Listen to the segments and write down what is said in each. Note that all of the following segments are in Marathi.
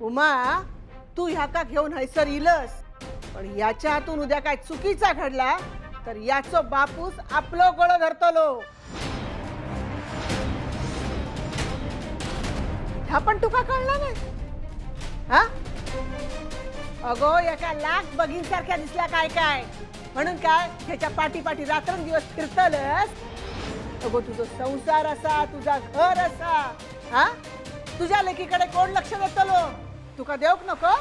उमा, तू ह्या का घेऊन हैसर इलस, पण याच्या हातून उद्या काय चुकीचा घडला तर याचो बापूस आपलो गळो धरतलो. ह्या पण तुका कळला नाही? हा अगो एका लाख बघींसारख्या दिसल्या काय काय म्हणून काय ह्याच्या पाठी पाठी रात्रंदिवस फिरतलस. अगो तुझा संसार असा, तुझा घर असा, हा तुझ्या लेकीकडे कोण लक्ष देतलो? तुका देऊक नको?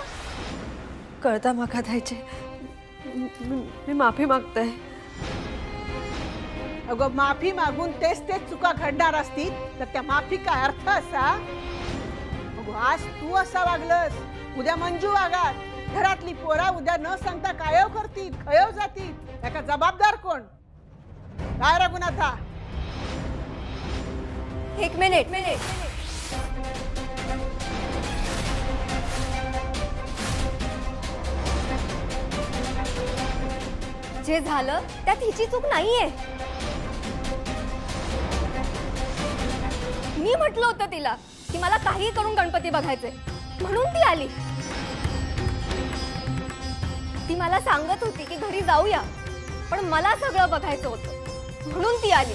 कळता माका द्यायचे, मी माफी मागते. अगो माफी मागून तेच तेच चुका घडणार असतील तर त्या माफी काय अर्थ असा? अगो आज तू असा वागलस, उद्या मंजू वागात. घरातली पोरा उद्या न सांगता कायव करतील, खयव जातील. त्याका जबाबदार कोण? काय रघुनाथा? एक मिनिट. जे झालं त्यात हिची चूक नाहीये. मी म्हटलं होतं तिला की मला काही करून गणपती बघायचे, म्हणून ती आली. ती मला सांगत होती की घरी जाऊया, पण मला सगळं बघायचं होतं म्हणून ती आली.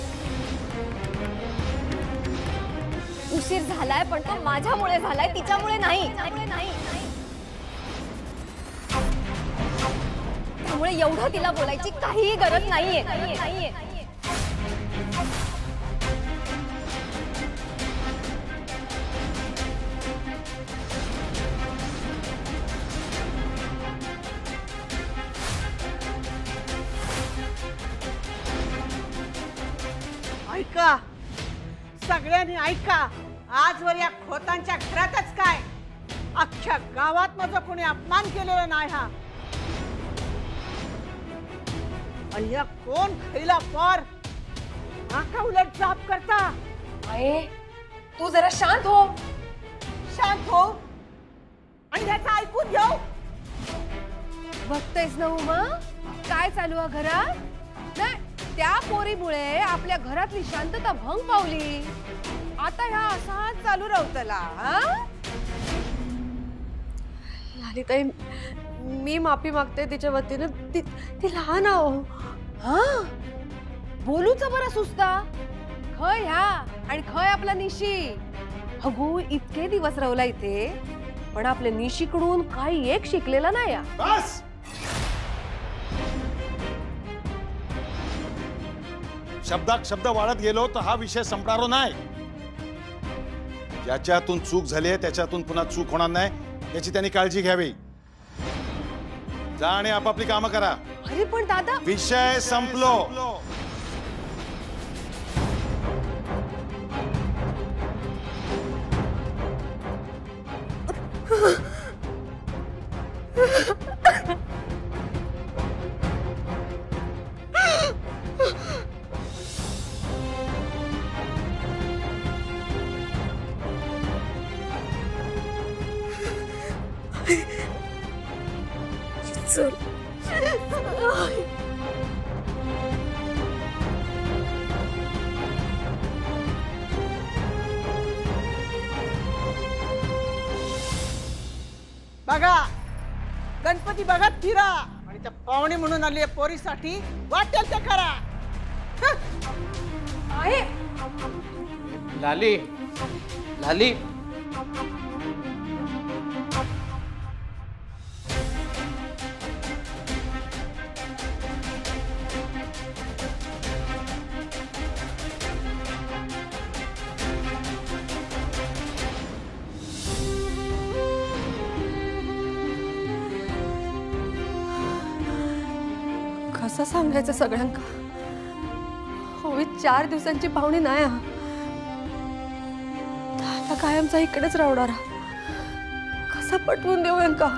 उशीर झालाय पण तो माझ्यामुळे झालाय, तिच्यामुळे नाही. त्यामुळे एवढं तिला बोलायची काहीही गरज नाहीये. ऐका, सगळ्यांनी ऐका. आजवर या खोतांच्या घरातच काय अख्ख्या गावात माझा कोणी अपमान केलेला नाही. हा आणि या कोण खैला पार नाका उलट जाप करता. आये, तू जरा शांत हो. शांत हो आणि त्याचं ऐकून घेऊ. बघतेस ना उमा काय चालू आहे घरात? नाही, त्या पोरीमुळे आपल्या घरातली शांतता भंग पावली. आता ह्या असाच चालू राहतला. ललिताई, मी माफी मागते तिच्या वतीने. ती लहान आहो. बोलूच बरा सुस्ता. खय ह्या आणि खय आपला निशी. अगो इतके दिवस राहला इथे, पण आपल्या निशीकडून काही एक शिकलेला नाही. बस, शब्दात शब्द वाढत गेलो तर हा विषय संपणार नाही. ज्याच्यातून चूक झाली आहे त्याच्यातून पुन्हा चूक होणार नाही याची त्यांनी काळजी घ्यावी. जा आणि आपापली कामं करा. अरे पण दादा, विषय संपलो. चल. बघा, गणपती बघत फिरा आणि त्या पाहुणे म्हणून आली पोरीसाठी वाटेल ते करा. आहे लाली, लाली, कसं सांगायचं सगळ्यांका? होवी 4 दिवसांची पाहुणी नाही. आता कायमचा इकडेच राहणार. कसा पटवून देऊ यांका?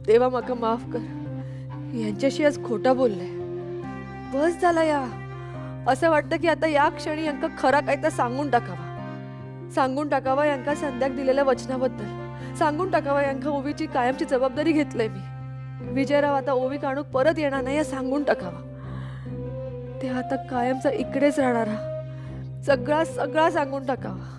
देवा म्हाका माफ कर. यांच्याशी आज खोटा बोलले. बस झाला या. असं वाटतं की आता या क्षणी यांका खरा काय तर सांगून टाकावा यांका संध्याक दिलेल्या वचनाबद्दल. सांगून टाकावा यांका ओवीची कायमची जबाबदारी घेतलंय मी. विजयराव आता ओवी काढूक परत येणार नाही हे सांगून टाकावा. ते आता कायमचा इकडेच राहणारा. सगळा सांगून टाकावा.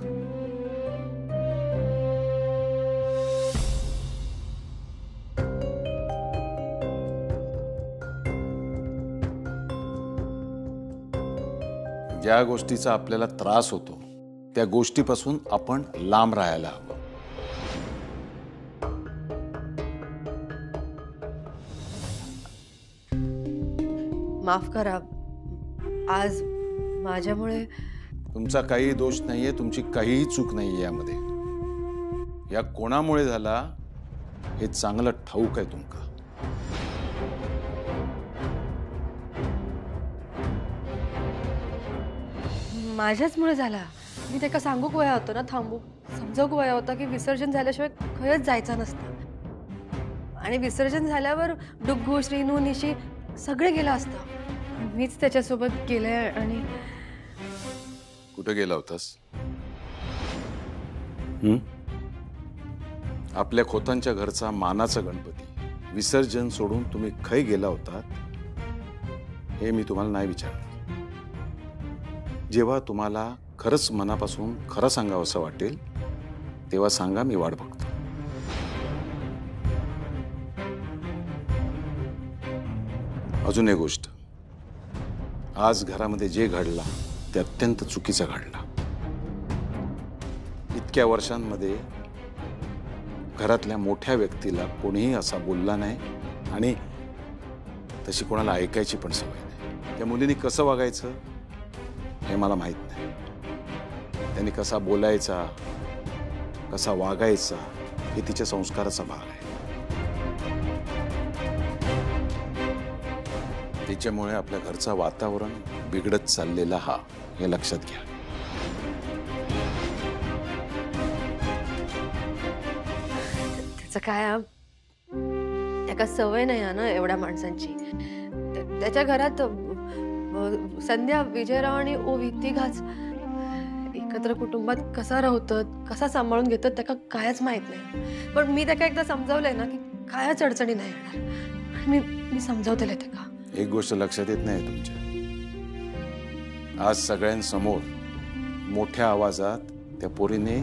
ज्या गोष्टीचा आपल्याला त्रास होतो त्या गोष्टीपासून आपण लांब राहायला हवं. माफ करा. आज माझ्यामुळे तुमचा काही दोष नाहीये, तुमची काहीही चूक नाहीये यामध्ये. या कोणामुळे झाला हे चांगलं ठाऊक आहे तुमका. माझ्याचमुळे झाला. मी त्याला सांगूक वया होतो ना, समजावूक वया होता की विसर्जन झाल्याशिवाय खरंच जायचा नसता. आणि विसर्जन झाल्यावर डुग्गू, श्रीनू, निशी सगळे गेला असता. मीच त्याच्यासोबत गेले. आणि कुठे गेला होतास? आपल्या खोतांच्या घरचा मानाचा गणपती विसर्जन सोडून तुम्ही खै गेला होतात हे मी तुम्हाला नाही विचारलं. जेव्हा तुम्हाला खरंच मनापासून खरं सांगावं असं वाटेल तेव्हा सांगा, मी वाट बघतो. अजून एक गोष्ट, आज घरामध्ये जे घडला ते अत्यंत चुकीचा घडला. इतक्या वर्षांमध्ये घरातल्या मोठ्या व्यक्तीला कोणीही असा बोलला नाही आणि तशी कोणाला ऐकायची पण सवय नाही. त्या मुलीने कसं वागायचं हे मला माहित नाही. त्यांनी कसा बोलायचा, कसा वागायचा हे तिच्या संस्काराचा भाग आहे. त्याच्यामुळे आपल्या घरचं वातावरण बिघडत चाललेला हा, हे लक्षात घ्या. त्याचं काय, त्याला सवय नाही ना एवढ्या माणसांची. त्याच्या घरात संध्या, विजयराव आणि ओवी तिघाच एकत्र कुटुंबात कसा राहतात, कसा सांभाळून घेतात त्याला कायच माहित नाही. पण मी त्याला एकदा समजावलंय ना की कायच अडचणी नाही येणार. मी समजावतेले त्याला. एक गोष्ट लक्षात येत नाही तुमच्या, आज सगळ्यांसमोर मोठ्या आवाजात त्या पोरीने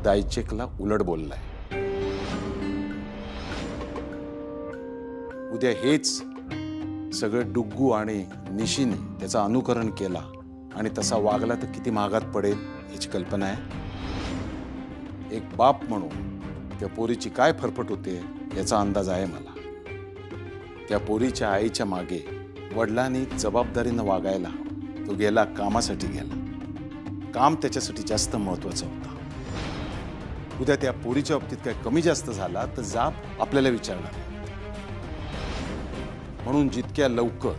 दायचेकला उलट बोललाय. उद्या हेच सगळं डुग्गू आणि निशीने त्याचं अनुकरण केला आणि तसा वागला तर किती महागात पडेल याची कल्पना आहे. एक बाप म्हणून त्या पोरीची काय फरफट होते याचा अंदाज आहे मला. त्या पोरीच्या आईच्या मागे वडिलांनी जबाबदारीनं वागायला तो गेला, कामासाठी गेला. काम त्याच्यासाठी जास्त महत्वाचं होतं. उद्या त्या पोरीच्या बाबतीत काय कमी जास्त झाला तर जाब आपल्याला विचारणार. म्हणून जितक्या लवकर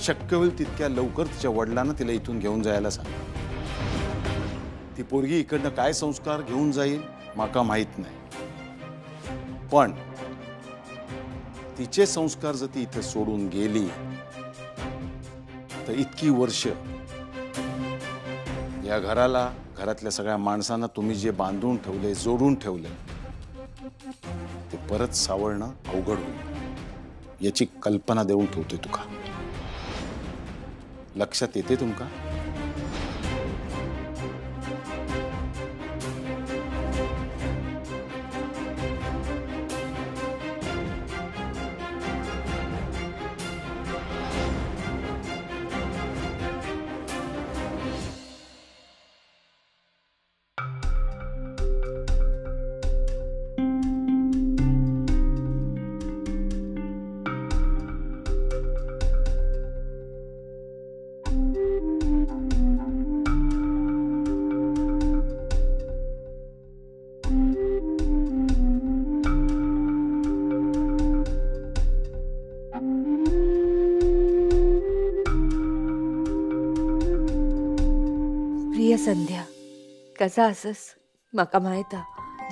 शक्य होईल तितक्या लवकर तिच्या वडिलांना तिला इथून घेऊन जायला सांगा. ती पोरगी इकडनं काय संस्कार घेऊन जाईल माका माहित नाही, पण तिचे संस्कार जर ती इथे सोडून गेली तर इतकी वर्ष या घराला, घरातल्या सगळ्या माणसांना तुम्ही जे बांधून ठेवले, जोडून ठेवले ते परत सावळणं अवघड होईल याची कल्पना देऊन ठेवतोय तुका. लक्षात येते तुमका? प्रिय संध्या, कसा असस माका माहित.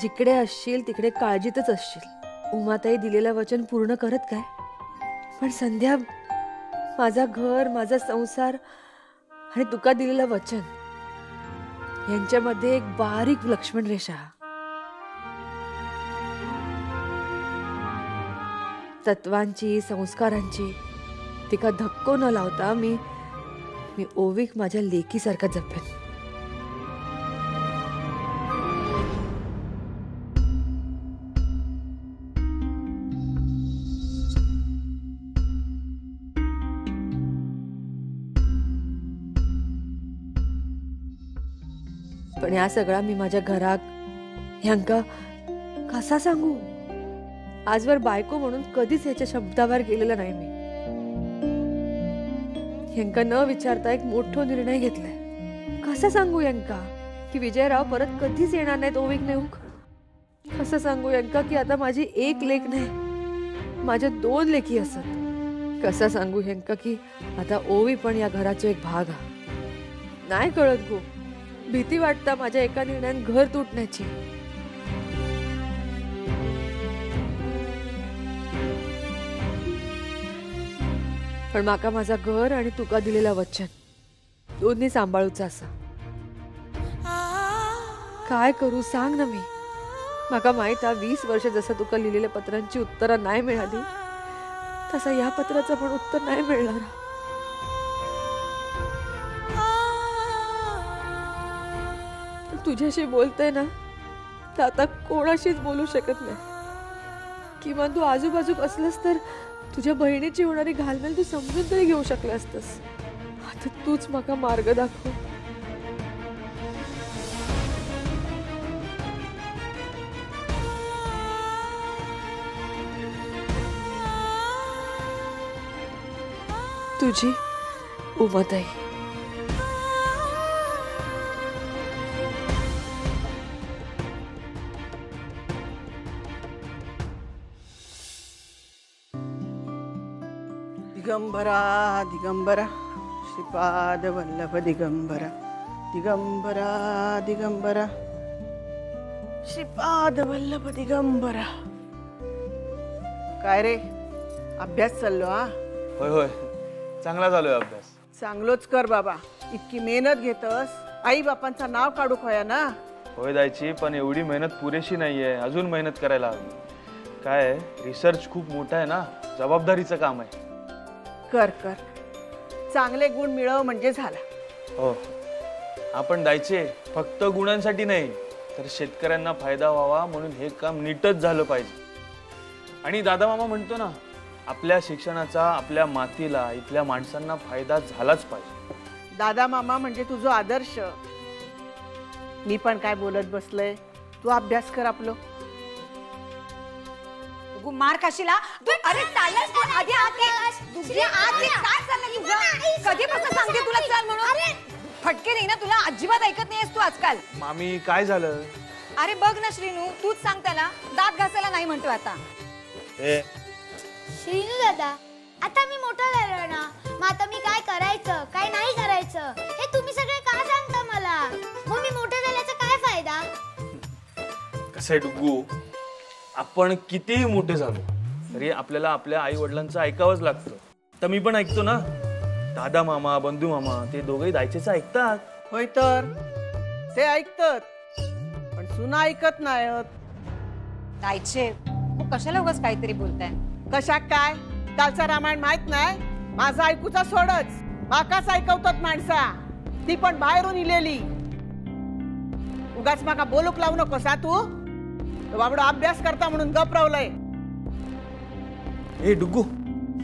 जिकडे असशील तिकडे काळजीतच असशील. उमाताई दिलेलं वचन पूर्ण करत काय? पण संध्या, माझा घर, माझा संसार आणि तुका दिलेलं वचन यांच्यामध्ये एक बारीक लक्ष्मण रेषा. तत्वांची, संस्कारांची तिका धक्को न लावता मी ओवीक माझ्या लेकीसारखा जपेन. पण या सगळा मी माझ्या घराक ह्यांका कसा सांगू? आजवर बायको म्हणून कधीच ह्याच्या शब्दावर गेलेला नाही मी. ह्यांका न विचारता एक मोठा निर्णय घेतलाय. कसा सांगू यांका की विजयराव परत कधीच येणार नाहीत ओवीक नेऊक? कसं सांगू यांका की आता माझी एक लेक नाही, माझ्या 2 लेकी असत? कसं सांगू ह्यांका की आता ओवी पण या घराचा एक भाग हा? नाही कळत गो. भीती वाटता माझ्या एका निर्णयात घर तुटण्याची. पण माका माझा घर आणि तुका दिलेला वचन दोन्ही सांभाळूचा असा. काय करू सांग ना. मी माका माहित हा 20 वर्ष जसं तुका लिहिलेल्या पत्रांची उत्तरं नाही मिळाली तसं या पत्राचं पण उत्तर नाही मिळणार. तुझ्याशी बोलते ना तर आता कोणाशीच बोलू शकत नाही. किंवा तू आजूबाजूक असलंस तर तुझ्या बहिणीची होणारी घालमेल तू समजून तरी घेऊ शकले असतस. आता तूच माका मार्ग दाखव. तुझी उमाताई. दिगंबरा दिगंबरा श्रीपाद वल्लभ दिगंबरा दिगंबरा दिगंबरा श्रीपाद वल्लभ दिगंबरा. काय रे, अभ्यास चाललो? हा होय होय, चांगला चालू आहे अभ्यास. चांगलोच कर बाबा. इतकी मेहनत घेतस, आई बापांचं नाव काढू खोया ना. होय जायची, पण एवढी मेहनत पुरेशी नाहीये, अजून मेहनत करायला हवी. काय रिसर्च खूप मोठा आहे ना, जबाबदारीचं काम आहे. कर कर, चांगले गुण मिळव म्हणजे झाला. हो, आपण जायचे फक्त गुणांसाठी नाही तर शेतकऱ्यांना फायदा व्हावा म्हणून हे काम नीटच झालं पाहिजे. आणि दादा मामा म्हणतो ना, आपल्या शिक्षणाचा आपल्या मातीला, इथल्या माणसांना फायदा झालाच पाहिजे. दादा मामा म्हणजे तुझा आदर्श. मी पण काय बोलत बसलय, तू अभ्यास कर आपलं. मार खाशीला तू. अरे चाललास तू आधी आत ये. दुसरी आत ये. काय चाललंय तुझं? कधीपासून सांगते तुला चल म्हणून. फटके नाही ना तुला, अजिबात ऐकत नाहीस तू आजकाल. मामी काय झालं? अरे बघ ना श्रीनू, तूच सांग त्याला. दात घासायला नाही म्हणतो आता. श्रीनू दादा, आता मी मोठा झालो ना, मग आता मी काय करायचं काय नाही करायचं हे तुम्ही सगळे का सांगता मला? मग मी मोठा झाल्याचा काय फायदा? कसं आहे डुग्गू, आपण कितीही मोठे झालो तरी आपल्याला आपल्या आई वडिलांचं ऐकावंच लागतं. तर मी पण ऐकतो ना. दादा मामा, बंधू मामा ते दोघेही दायचेच ऐकतात. होय तर ते ऐकतात, पण सुना ऐकत नाहीत. जायचे मग कशाला उगाच काहीतरी बोलताय? कशाक काय? कालचा रामायण माहित नाही? माझा ऐकूचा सोडच, माकाच ऐकवतात माणसा, ती पण बाहेरून इलेली. उगाच माका बोलूक लावू नकोस तू. बाबडो अभ्यास करता म्हणून गपरावलंय. ए डुग्गू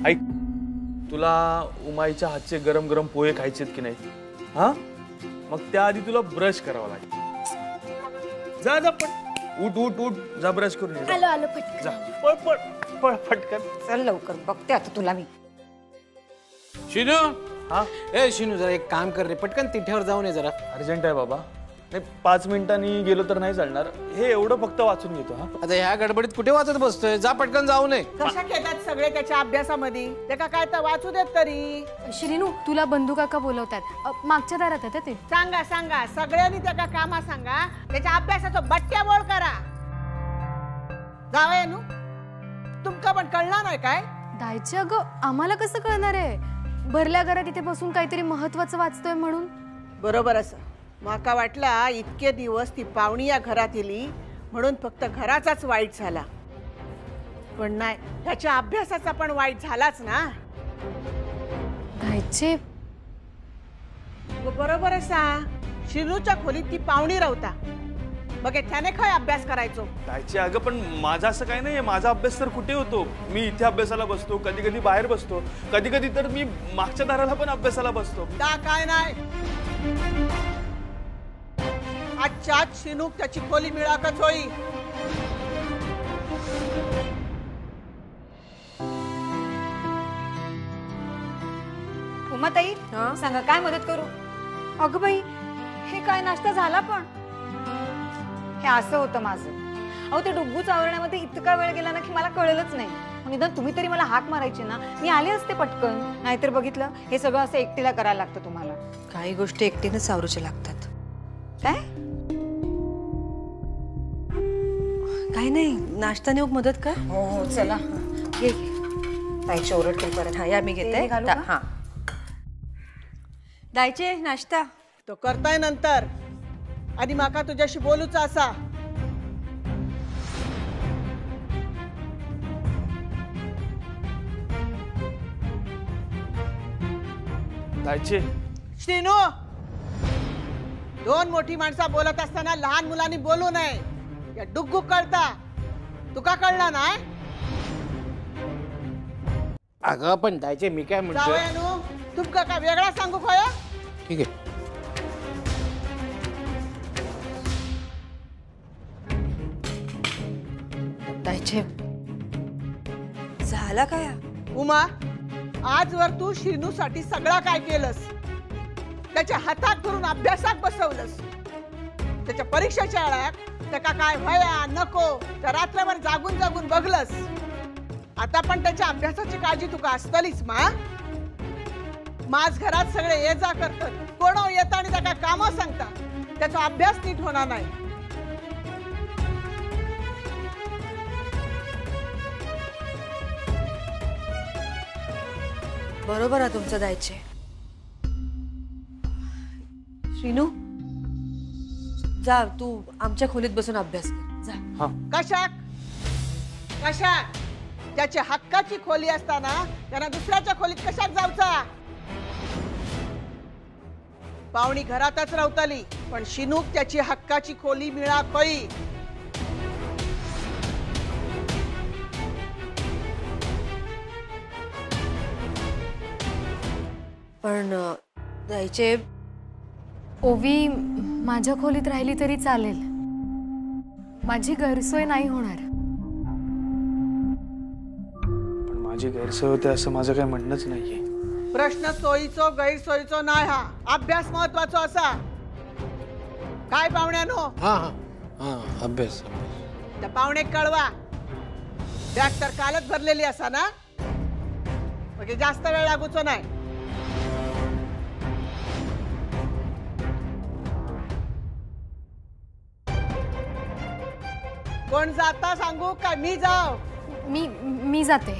ऐक, तुला उमाईच्या हातचे गरम गरम पोहे खायचेत की नाही? हा, मग त्याआधी तुला ब्रश करावा लागेल. जा जा पण उठ उठ उठ, जा ब्रश करून ये. आलो आलो पटकन. जा पळ पळ पळ पटकन. चल लवकर, बघते आता तुला मी. शिनू, हा ए शिनू जरा एक काम कर रे, पटकन तिठ्यावर जाऊन ये जरा. अर्जंट आहे बाबा. नाही 5 मिनिटांनी गेलो तर नाही चालणार. हे एवढं फक्त वाचून घेतो. हा आता ह्या गडबडीत कुठे वाचत बसतोय? जा पटकन जाऊ नये. कशा घेतात सगळे त्याच्या अभ्यासामध्ये? त्याका काय तर वाचू देत तरी. श्रीनू, तुला बंधू काका बोलवतात. मागच्या दारात आहे ते. सांगा सांगा, सगळ्यांनी त्याका कामा सांगा, त्याच्या अभ्यासाचं बट्ट्या बोळ करा. जावया नू. तुमका पण कळणार नाही काय? दायचे अगं आम्हाला कसं कळणार आहे? भरल्या घरात इथे बसून काहीतरी महत्वाचं वाचतोय म्हणून. बरोबर असं माका वाटला इतके दिवस ती पाहुणी या घरात येली म्हणून फक्त घराचाच वाईट झाला, पण नाही, त्याच्या अभ्यासाचा पण वाईट झालाच ना. दायचे बरोबर असा शिनूच्या खोलीत ती पाहुणी राहता, मग त्याने काय अभ्यास करायचो? जायचे अगं, पण माझा असं काही नाहीये. माझा अभ्यास तर कुठे होतो. मी इथे अभ्यासाला बसतो, कधी कधी बाहेर बसतो, कधी कधी तर मी मागच्या दाराला पण अभ्यासाला बसतो. काय नाही, आजच्या आज शिनूक त्याची खोली मिळाकच होई. उमाताई सांगा काय मदत करू? अगं बाई, हे काय नाश्ता झाला पण? हे असं होतं माझं. अहो ते डुग्गू चावरण्यामध्ये इतका वेळ गेला ना की मला कळलंच नाही. निदान तुम्ही तरी मला हाक मारायची ना, मी आले असते पटकन. नाहीतर बघितलं हे सगळं असं एकटीला करायला लागतं तुम्हाला. काही गोष्टी एकटीने सावरूच्या लागतात. काय काही नाही, नाश्ता नेऊक मदत कर. हो हो चला घे ताईची ओरडते परत. हा या मी घेते. घालू का? हा दायचे नाश्ता तो करताय नंतर, आधी माका तुझ्याशी बोलूचा असा. जायचे श्रीनू, दोन मोठी माणसं बोलत असताना लहान मुलांनी बोलू नये. या डुग्गू कळता, तुका कळला नाही? अगं पण दायचे मी काय म्हणतो, जावयानू तुमका काय वेगळा सांगू खोया? ठीक आहे. दायचे झाला काय? उमा, आजवर तू शिनूसाठी सगळा काय केलंस? त्याच्या हातात धरून अभ्यासात बसवलंस. त्याच्या परीक्षेच्या वेळात त्याका काय भया नको त्या रात्रभर जागून जागून बघलंस. आता पण त्याच्या अभ्यासाची काळजी तुका असतलीच मा. माझ घरात सगळे ये जा करतात, कोण येता आणि त्याका कामं सांगता, त्याचा अभ्यास नीट होणार नाही. बरोबर आहे तुमचं दायचे. श्रीनू जा, तू आमच्या खोलीत बसून अभ्यास कर जा. कशाक कशाक? त्याची हक्काची खोली असताना त्यांना दुसऱ्याच्या खोलीत कशाक जाऊचा? पाहुणी घरातच राहतली, पण शिनूक त्याची हक्काची खोली मिळाकई. पण दायचे ओवी माझ्या खोलीत राहिली तरी चालेल, माझी गैरसोय नाही होणार. पण माझी गैरसोय होते असं माझं काही म्हणणंच नाहीये. प्रश्न सोयीचो गैरसोयीचो नाही, हा अभ्यास महत्वाचा असा. काय पाहुण्यानो? हा हा हा अभ्यास. त्या पाहुणेक कळवा. बॅग तर कालच भरलेली असा ना, म्हणजे जास्त वेळ लागूचो नाही. कोण जाता सांगू का मी जाऊ? मी जाते.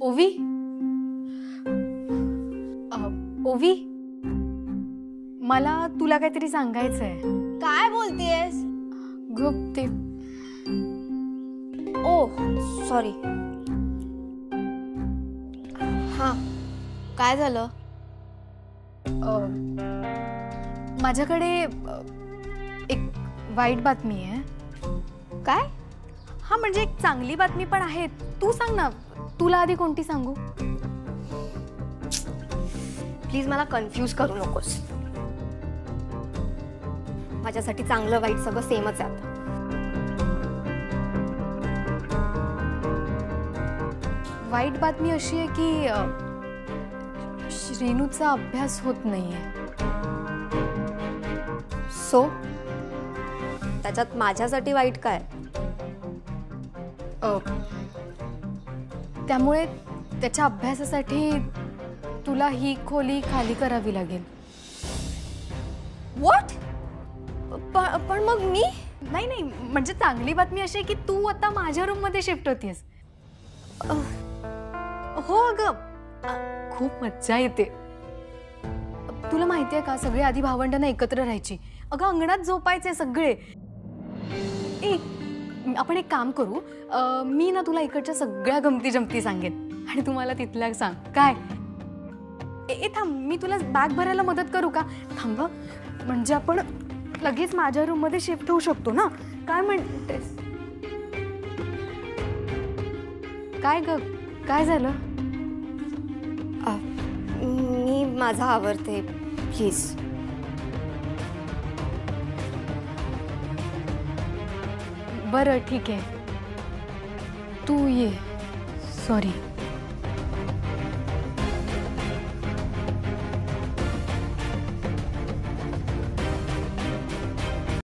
ओवी, ओवी, मला तुला काहीतरी सांगायचंय. काय बोलतेस? गप ते. ओ सॉरी. हा काय झालं? माझ्याकडे एक वाईट बातमी आहे. काय? हा म्हणजे एक चांगली बातमी पण आहे. तू सांग ना, तुला आधी कोणती सांगू? प्लीज मला कन्फ्यूज करू नकोस. माझ्यासाठी चांगलं वाईट सगळं सेमच आहे आता. वाईट बातमी अशी आहे की श्रीनूचा अभ्यास होत नाहीये. सो त्याच्यात माझ्यासाठी वाईट काय? त्यामुळे त्याच्या अभ्यासासाठी तुला ही खोली खाली करावी लागेल. व्हॉट? पण मग मी? नाही नाही, म्हणजे चांगली बातमी अशी आहे की तू आता माझ्या रूम मध्ये शिफ्ट होतीयस. हो अगं, खूप मज्जा येते. तुला माहितीये का, सगळे आधी भावंडांना एकत्र राहायची. अगं अंगणात झोपायचे सगळे. आपण एक काम करू, मी ना तुला इकडच्या सगळ्या गमती जमती सांगेन आणि तू मला तिथल्या सांग काय. थांब, मी तुला बॅग भरायला मदत करू का? थांब, म्हणजे आपण लगेच माझ्या रूम मध्ये शिफ्ट होऊ शकतो ना. काय म्हणतेस? काय ग, काय झालं? मी माझा आवरते, प्लीज. बरं ठीक आहे, तू ये. सॉरी.